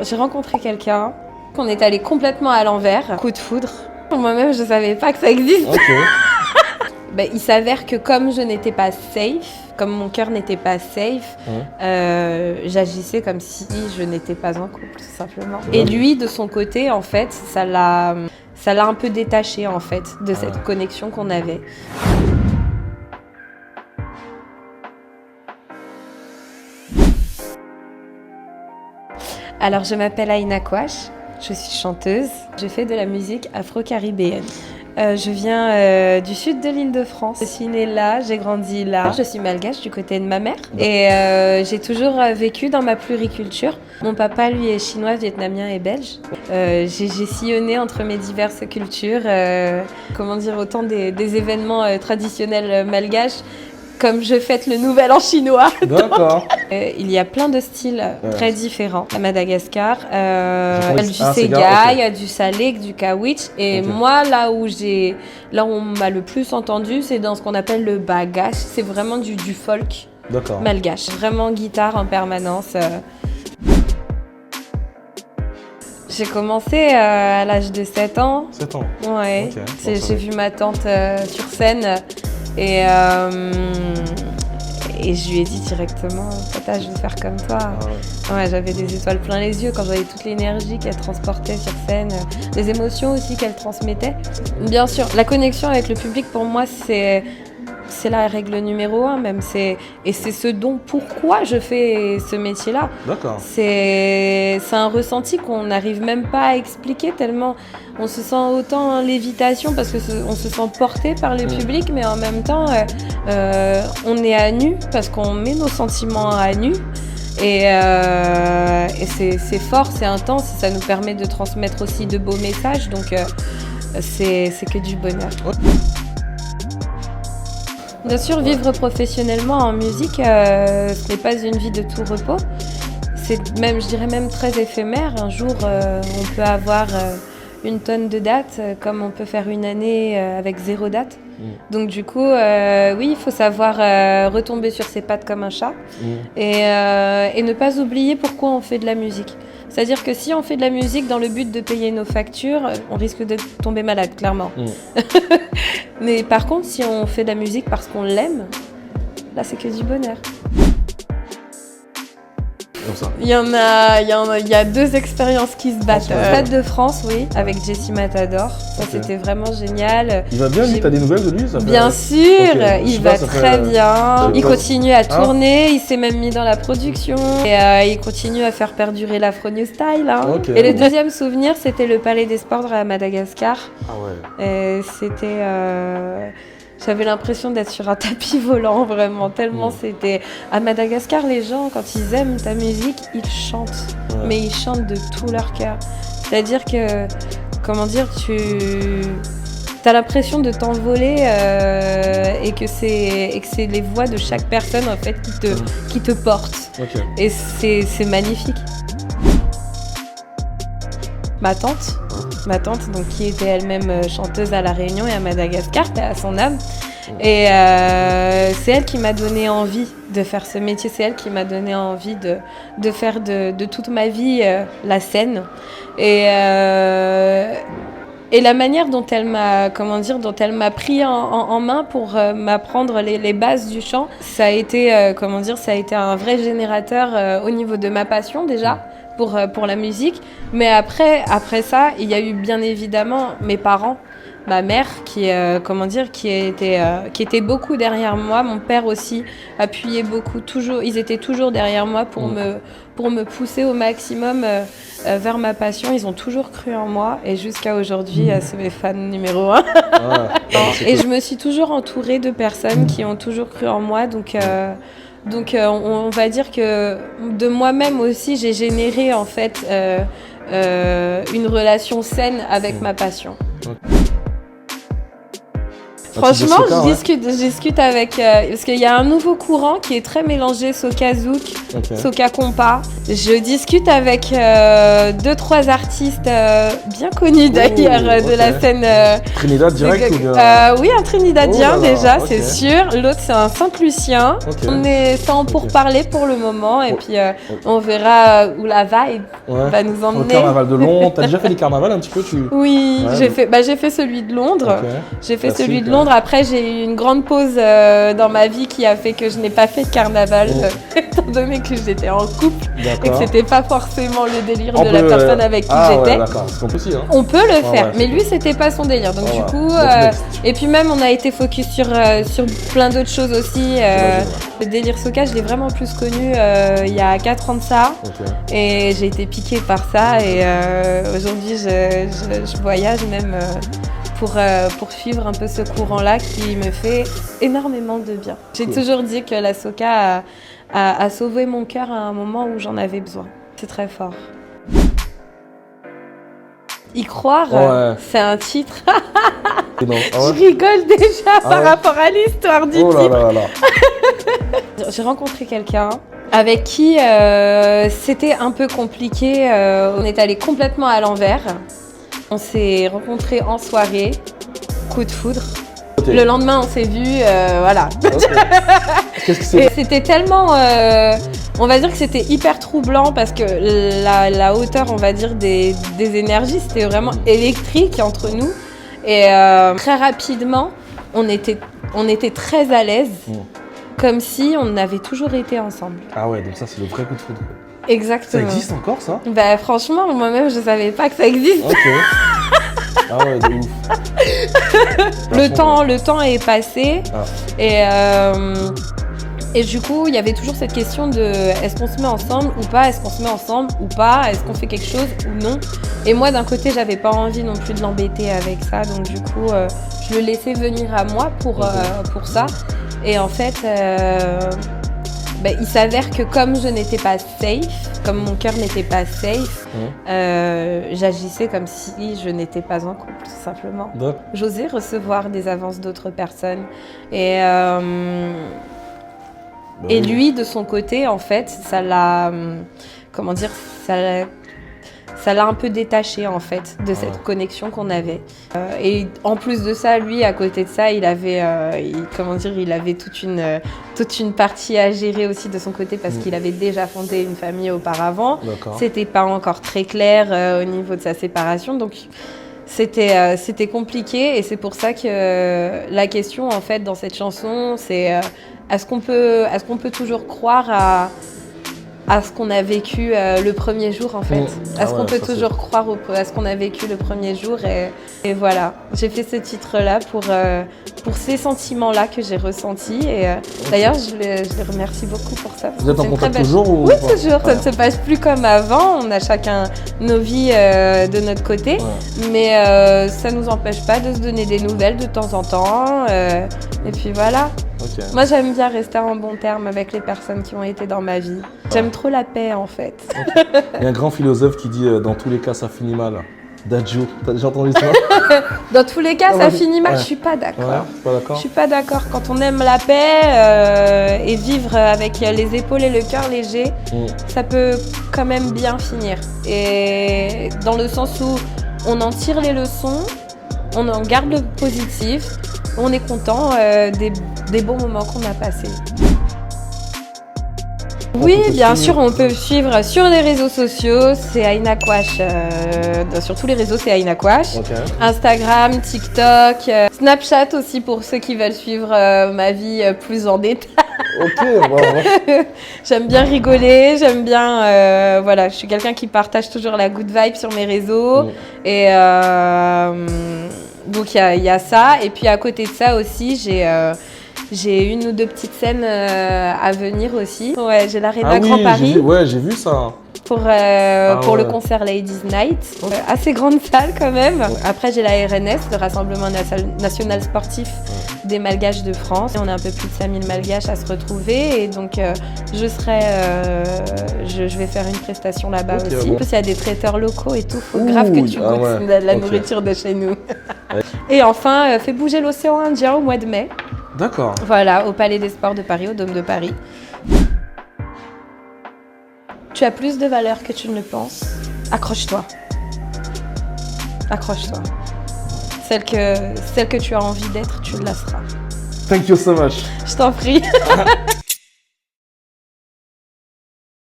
J'ai rencontré quelqu'un, qu'on est allé complètement à l'envers, coup de foudre. Moi-même, je savais pas que ça existe. Ok. Il s'avère que comme je n'étais pas safe, comme mon cœur n'était pas safe, j'agissais comme si je n'étais pas en couple, tout simplement. Et lui, de son côté, en fait, ça l'a un peu détaché, en fait, de cette connexion qu'on avait. Alors, je m'appelle Aïna Kouache, je suis chanteuse, je fais de la musique afro-caribéenne. Je viens du sud de l'Île-de-France. Je suis née là, j'ai grandi là. Je suis malgache du côté de ma mère et j'ai toujours vécu dans ma pluriculture. Mon papa, lui, est chinois, vietnamien et belge. J'ai sillonné entre mes diverses cultures, autant des événements traditionnels malgaches, comme je fête le nouvel an chinois. D'accord. Il y a plein de styles très différents. À Madagascar, il y a du Sega, Sega, il y a du Salek, du Kawich. Et moi, là où on m'a le plus entendu, c'est dans ce qu'on appelle le bagash. C'est vraiment du folk malgache. Vraiment guitare en permanence. J'ai commencé à l'âge de 7 ans. 7 ans. Ouais. Okay. J'ai vu ma tante sur scène. Et je lui ai dit directement, tata, je veux faire comme toi. J'avais des étoiles plein les yeux quand j'avais toute l'énergie qu'elle transportait sur scène, les émotions aussi qu'elle transmettait. Bien sûr, la connexion avec le public, pour moi, c'est la règle numéro 1 même. Et c'est ce dont pourquoi je fais ce métier-là. D'accord. C'est un ressenti qu'on n'arrive même pas à expliquer tellement on se sent autant en lévitation parce qu'on se sent porté par le public, mais en même temps, on est à nu parce qu'on met nos sentiments à nu. Et c'est fort, c'est intense, et ça nous permet de transmettre aussi de beaux messages. Donc, c'est que du bonheur. Bien sûr, vivre professionnellement en musique, ce n'est pas une vie de tout repos. C'est même, je dirais même très éphémère. Un jour, on peut avoir une tonne de dates, comme on peut faire une année avec 0 date. Donc du coup, oui, il faut savoir retomber sur ses pattes comme un chat et ne pas oublier pourquoi on fait de la musique. C'est-à-dire que si on fait de la musique dans le but de payer nos factures, on risque de tomber malade, clairement. Mais par contre, si on fait de la musique parce qu'on l'aime, là, c'est que du bonheur. Il y a 2 expériences qui se battent. Stade de France, oui, avec Jessie Matador. Ça, c'était vraiment génial. Il va bien, lui, t'as des nouvelles de lui Bien sûr, il va très bien. Il continue à tourner, il s'est même mis dans la production. Et il continue à faire perdurer l'Afro New Style. Et le deuxième souvenir, c'était le Palais des Sports à Madagascar. Et c'était... J'avais l'impression d'être sur un tapis volant, vraiment, tellement c'était... À Madagascar, les gens, quand ils aiment ta musique, ils chantent. Mais ils chantent de tout leur cœur. C'est-à-dire que, t'as l'impression de t'envoler et que c'est les voix de chaque personne, en fait, qui te portent. Et c'est magnifique. Ma tante, donc, qui était elle-même chanteuse à La Réunion et à Madagascar, à son âme. Et c'est elle qui m'a donné envie de faire ce métier. C'est elle qui m'a donné envie de faire de toute ma vie la scène. Et la manière dont elle m'a pris en main pour m'apprendre les bases du chant, ça a été un vrai générateur au niveau de ma passion déjà. Pour la musique, mais après ça, il y a eu bien évidemment mes parents, ma mère qui était beaucoup derrière moi, mon père aussi appuyait beaucoup, toujours, ils étaient toujours derrière moi pour me pousser au maximum vers ma passion. Ils ont toujours cru en moi et jusqu'à aujourd'hui, c'est mes fans numéro 1. Et je me suis toujours entourée de personnes qui ont toujours cru en moi, donc on va dire que de moi-même aussi, j'ai généré en fait une relation saine avec ma passion. Franchement, Soka, je discute avec... parce qu'il y a un nouveau courant qui est très mélangé Soka Zouk, Soka Compa. Je discute avec 2-3 artistes bien connus d'ailleurs de la scène... Trinidad direct ou bien... Oui, un Trinidadien déjà, ok. c'est sûr. L'autre, c'est un Saint-Lucien. On est sans pourparler pour le moment et puis on verra où la vibe va nous emmener. Le carnaval de Londres, t'as déjà fait des carnavals un petit peu Oui, j'ai fait celui de Londres. J'ai fait celui de Londres. Après, j'ai eu une grande pause dans ma vie qui a fait que je n'ai pas fait de carnaval, étant donné que j'étais en couple et que c'était pas forcément le délire de la personne avec qui j'étais. D'accord, c'est possible. Hein. On peut le faire, mais lui, c'était pas son délire. Donc du coup, et puis même, on a été focus sur plein d'autres choses aussi. Le délire Soka, je l'ai vraiment plus connu il y a 4 ans de ça, et j'ai été piquée par ça. Et aujourd'hui, je voyage même. Pour suivre un peu ce courant-là qui me fait énormément de bien. J'ai toujours dit que la soca a sauvé mon cœur à un moment où j'en avais besoin. C'est très fort. Y croire, c'est un titre. Je rigole déjà par rapport à l'histoire du titre. J'ai rencontré quelqu'un avec qui c'était un peu compliqué. On est allé complètement à l'envers. On s'est rencontrés en soirée, coup de foudre. Le lendemain, on s'est vus, voilà. Qu'est-ce que c'est ? C'était tellement, on va dire que c'était hyper troublant parce que la hauteur, on va dire, des énergies, c'était vraiment électrique entre nous. Et très rapidement, on était très à l'aise, comme si on avait toujours été ensemble. Ah ouais, donc ça, c'est le vrai coup de foudre. Exactement. Ça existe encore, ça ? Bah franchement, moi-même, je savais pas que ça existe. Ok. Ah ouais, de ouf. Le temps est passé et du coup, il y avait toujours cette question de est-ce qu'on se met ensemble ou pas, est-ce qu'on se met ensemble ou pas, est-ce qu'on fait quelque chose ou non. Et moi, d'un côté, j'avais pas envie non plus de l'embêter avec ça, donc du coup, je le laissais venir à moi pour ça. Et en fait, il s'avère que comme je n'étais pas safe, comme mon cœur n'était pas safe, j'agissais comme si je n'étais pas en couple, tout simplement. J'osais recevoir des avances d'autres personnes. Et lui, de son côté, en fait, ça l'a un peu détaché, en fait, de cette connexion qu'on avait. Et en plus de ça, lui, à côté de ça, il avait toute une partie à gérer aussi de son côté parce qu'il avait déjà fondé une famille auparavant. C'était pas encore très clair au niveau de sa séparation, donc c'était compliqué. Et c'est pour ça que la question, en fait, dans cette chanson, c'est est-ce qu'on peut toujours croire à ce qu'on a vécu le premier jour, en fait. Est-ce qu'on peut toujours croire à ce qu'on a vécu le premier jour et voilà. J'ai fait ce titre-là pour ces sentiments-là que j'ai ressentis. Et d'ailleurs, je les remercie beaucoup pour ça. Vous êtes en contact toujours ou... Oui, toujours. Ça ne se passe plus comme avant. On a chacun nos vies de notre côté. Mais ça ne nous empêche pas de se donner des nouvelles de temps en temps. Et puis voilà. Moi, j'aime bien rester en bon terme avec les personnes qui ont été dans ma vie. J'aime trop la paix, en fait. Il y a un grand philosophe qui dit dans tous les cas, ça finit mal. Dadju, t'as déjà entendu ça? Dans tous les cas, ça finit mal. Je suis pas d'accord. Je suis pas d'accord. Quand on aime la paix et vivre avec les épaules et le cœur léger, ça peut quand même bien finir. Et dans le sens où on en tire les leçons, on en garde le positif, on est content des bons moments qu'on a passés. Oui, bien sûr, on peut suivre sur les réseaux sociaux, c'est Aina Kouache. Sur tous les réseaux, c'est Aina Kouache. Instagram, TikTok, Snapchat aussi pour ceux qui veulent suivre ma vie plus en détail. J'aime bien rigoler, j'aime bien... je suis quelqu'un qui partage toujours la good vibe sur mes réseaux. Et donc, il y a ça. Et puis, à côté de ça aussi, j'ai une ou deux petites scènes à venir aussi. Ouais, j'ai l'Arena Grand Paris. J'ai vu ça. Pour le concert Ladies Night. Assez grande salle quand même. Après, j'ai la RNS, le Rassemblement National Sportif des Malgaches de France. Et on a un peu plus de 5000 Malgaches à se retrouver. Et donc, je vais faire une prestation là-bas aussi. En plus, il y a des traiteurs locaux et tout. Faut grave que tu goûtes la nourriture de chez nous. Et enfin, fais bouger l'océan Indien au mois de mai. D'accord. Voilà, au Palais des Sports de Paris, au Dôme de Paris. Tu as plus de valeur que tu ne le penses. Accroche-toi. Accroche-toi. Celle que tu as envie d'être, tu la seras. Thank you so much. Je t'en prie.